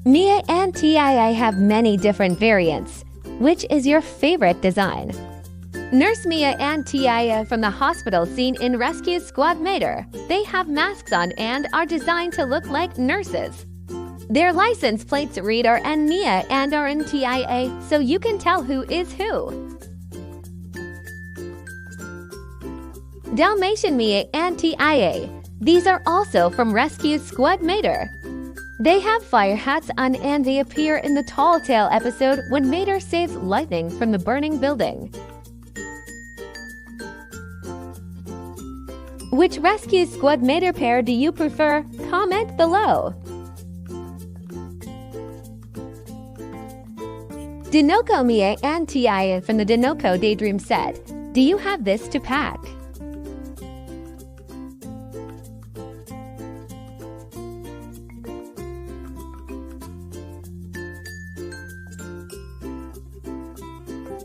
Mia and Tia have many different variants. Which is your favorite design? Nurse Mia and Tia from the hospital scene in Rescue Squad Mater. They have masks on and are designed to look like nurses. Their license plates read are N Mia and are in Tia, so you can tell who is who. Dalmatian Mia and Tia. These are also from Rescue Squad Mater. They have fire hats on and they appear in the Tall Tale episode when Mater saves Lightning from the burning building. Which Rescue Squad Mater pair do you prefer? Comment below. Dinoco Mia and Tia from the Dinoco Daydream set. Do you have this to pack?